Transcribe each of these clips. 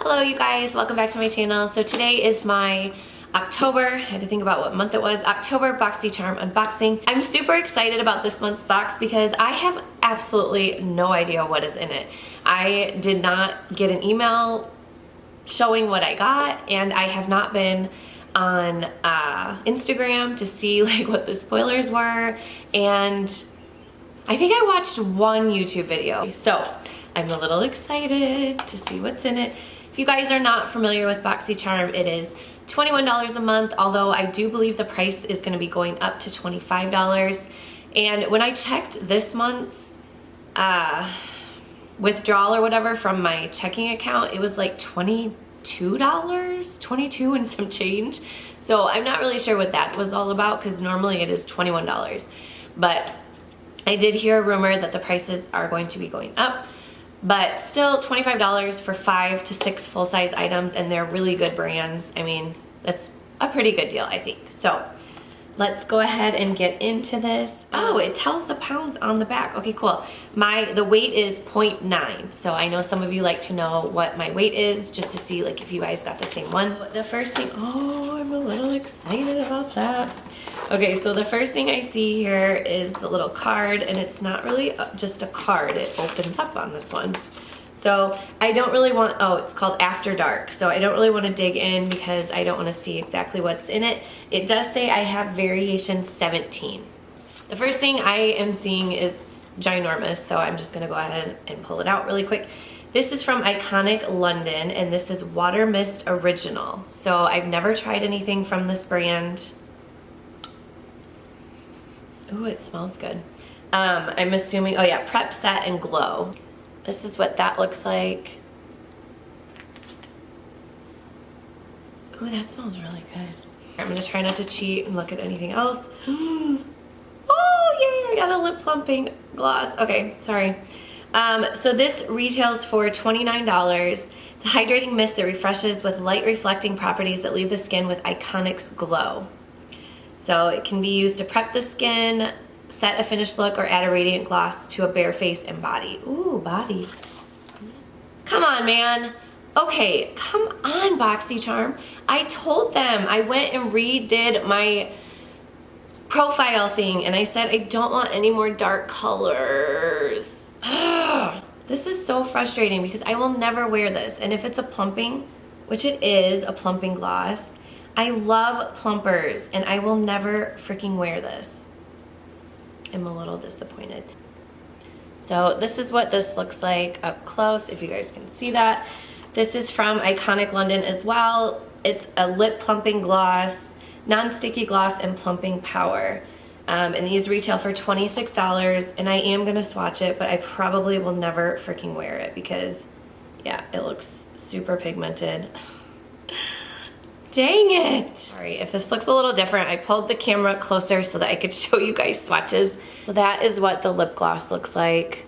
Hello you guys, welcome back to my channel. So today is my October, I had to think about what month it was, October Boxycharm unboxing. I'm super excited about this month's box because I have absolutely no idea what is in it. I did not get an email showing what I got, and I have not been on Instagram to see like what the spoilers were, and I think I watched one YouTube video. So I'm a little excited to see what's in it. If you guys are not familiar with Boxycharm, it is $21 a month, although I do believe the price is going to be going up to $25. And when I checked this month's withdrawal or whatever from my checking account, it was like $22, 22 and some change. So I'm not really sure what that was all about because normally it is $21. But I did hear a rumor that the prices are going to be going up. But still $25 for 5 to 6 full-size items, and they're really good brands. I mean, that's a pretty good deal, I think. So let's go ahead and get into this. Oh, it tells the pounds on the back. Okay, cool. The weight is 0.9. So I know some of you like to know what my weight is just to see like if you guys got the same one. The first thing, oh, I'm a little excited about that. Okay, so the first thing I see here is the little card, and it's not really just a card. It opens up on this one. So I don't really want, oh, it's called After Dark. So I don't really want to dig in because I don't want to see exactly what's in it. It does say I have variation 17. The first thing I am seeing is ginormous, so I'm just going to go ahead and pull it out really quick. This is from Iconic London, and this is Water Mist Original. So I've never tried anything from this brand. Ooh, it smells good. I'm assuming, oh yeah, Prep, Set, and Glow. This is what that looks like. Ooh, that smells really good. I'm gonna try not to cheat and look at anything else. Oh, yay, I got a lip plumping gloss. Okay, sorry. So this retails for $29. It's a hydrating mist that refreshes with light reflecting properties that leave the skin with Iconic's glow. So it can be used to prep the skin, set a finished look, or add a radiant gloss to a bare face and body. Ooh, body. Come on, man. Okay, come on, Boxycharm. I told them. I went and redid my profile thing, and I said I don't want any more dark colors. This is so frustrating because I will never wear this. And if it's a plumping, which it is a plumping gloss, I love plumpers, and I will never freaking wear this. I'm a little disappointed. So this is what this looks like up close, if you guys can see that. This is from Iconic London as well. It's a lip plumping gloss, non-sticky gloss, and plumping power. And these retail for $26, and I am gonna swatch it, but I probably will never freaking wear it because, yeah, it looks super pigmented. Dang it! Sorry, if this looks a little different, I pulled the camera closer so that I could show you guys swatches. So that is what the lip gloss looks like.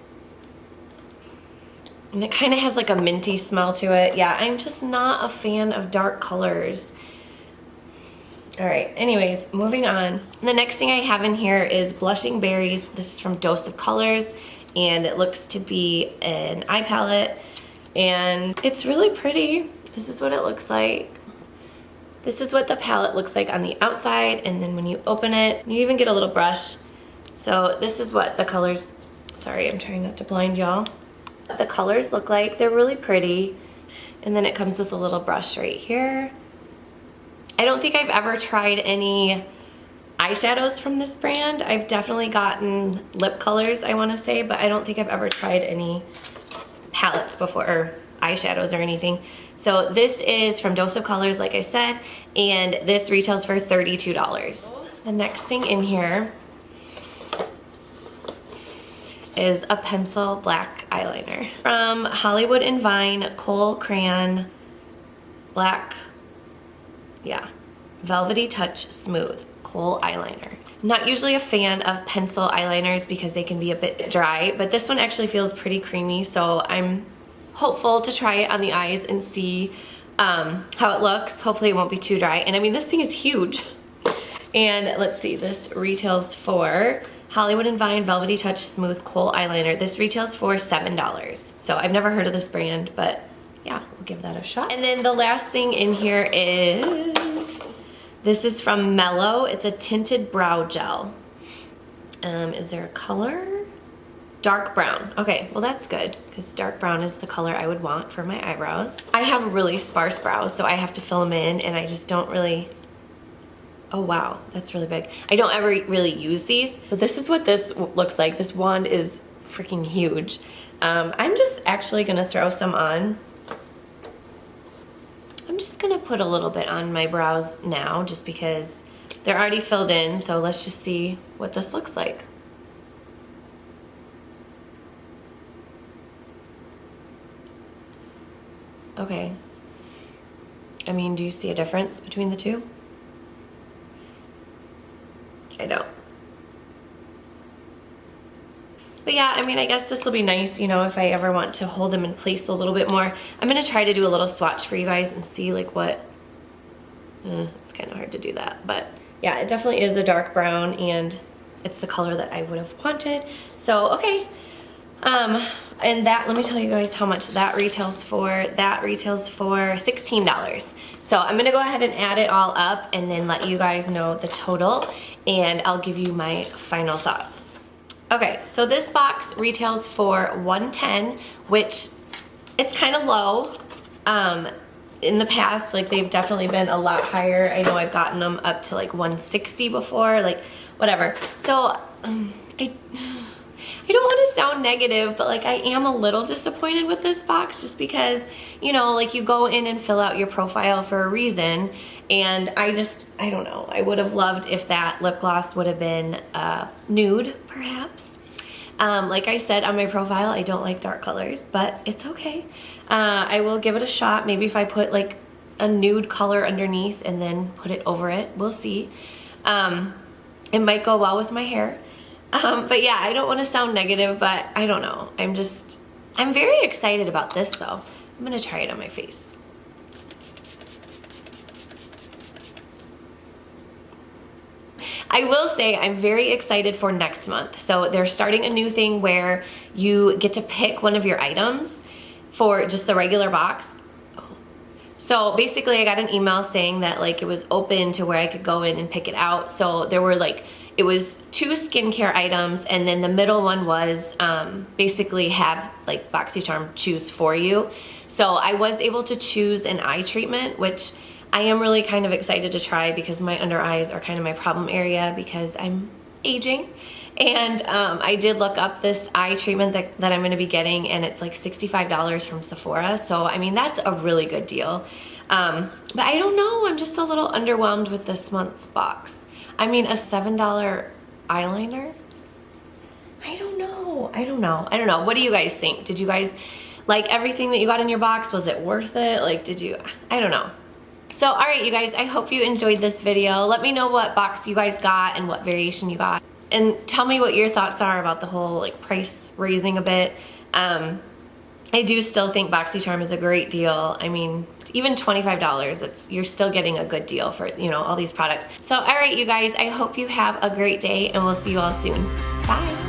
And it kind of has like a minty smell to it. Yeah, I'm just not a fan of dark colors. All right, anyways, moving on. The next thing I have in here is Blushing Berries. This is from Dose of Colors, and it looks to be an eye palette. And it's really pretty. This is what it looks like. This is what the palette looks like on the outside, and then when you open it, you even get a little brush. So this is what the colors, sorry, I'm trying not to blind y'all. The colors look like, they're really pretty. And then it comes with a little brush right here. I don't think I've ever tried any eyeshadows from this brand. I've definitely gotten lip colors, I wanna say, but I don't think I've ever tried any palettes before, or eyeshadows or anything. So this is from Dose of Colors, like I said, and this retails for $32. The next thing in here is a pencil black eyeliner from Hollywood and Vine Kohl Crayon Black, yeah, Velvety Touch Smooth Kohl Eyeliner. I'm not usually a fan of pencil eyeliners because they can be a bit dry, but this one actually feels pretty creamy, so I'm hopeful to try it on the eyes and see how it looks. Hopefully it won't be too dry. And I mean, this thing is huge. And let's see, this retails for Hollywood and Vine Velvety Touch Smooth Kohl Eyeliner. This retails for $7. So I've never heard of this brand, but yeah, we'll give that a shot. And then the last thing in here is, this is from Mellow. It's a tinted brow gel. Is there a color? Dark brown. Okay, well that's good, because dark brown is the color I would want for my eyebrows. I have really sparse brows, so I have to fill them in, and I just don't really, oh wow, that's really big. I don't ever really use these, but this is what this looks like. This wand is freaking huge. I'm just actually gonna throw some on. I'm just gonna put a little bit on my brows now, just because they're already filled in, so let's just see what this looks like. Okay. I mean, do you see a difference between the two? I don't. But yeah, I mean, I guess this will be nice, you know, if I ever want to hold them in place a little bit more. I'm gonna try to do a little swatch for you guys and see like what, it's kind of hard to do that. But yeah, it definitely is a dark brown, and it's the color that I would have wanted. So, okay. And that, let me tell you guys how much that retails for. That retails for $16. So I'm gonna go ahead and add it all up and then let you guys know the total, and I'll give you my final thoughts. Okay, so this box retails for $110, which it's kind of low. In the past, like they've definitely been a lot higher. I know I've gotten them up to like $160 before, like whatever. So I don't want to sound negative, but like I am a little disappointed with this box, just because, you know, like you go in and fill out your profile for a reason, and I don't know. I would have loved if that lip gloss would have been nude, perhaps. Like I said on my profile, I don't like dark colors, but it's okay. I will give it a shot. Maybe if I put like a nude color underneath and then put it over it, we'll see. It might go well with my hair. But yeah, I don't want to sound negative, but I don't know. I'm very excited about this though. I'm gonna try it on my face. I will say I'm very excited for next month. So they're starting a new thing where you get to pick one of your items for just the regular box. So basically I got an email saying that like it was open to where I could go in and pick it out. So there were like, it was 2 skincare items, and then the middle one was basically have like Boxycharm choose for you. So I was able to choose an eye treatment, which I am really kind of excited to try, because my under eyes are kind of my problem area because I'm aging. And I did look up this eye treatment that I'm gonna be getting, and it's like $65 from Sephora. So I mean, that's a really good deal. But I don't know, I'm just a little underwhelmed with this month's box. I mean, a $7 eyeliner? I don't know. What do you guys think? Did you guys like everything that you got in your box? Was it worth it? Like, I don't know. So, all right, you guys, I hope you enjoyed this video. Let me know what box you guys got and what variation you got. And tell me what your thoughts are about the whole like price raising a bit. I do still think Boxycharm is a great deal. I mean, even $25, you're still getting a good deal for, you know, all these products. So, all right, you guys, I hope you have a great day, and we'll see you all soon. Bye.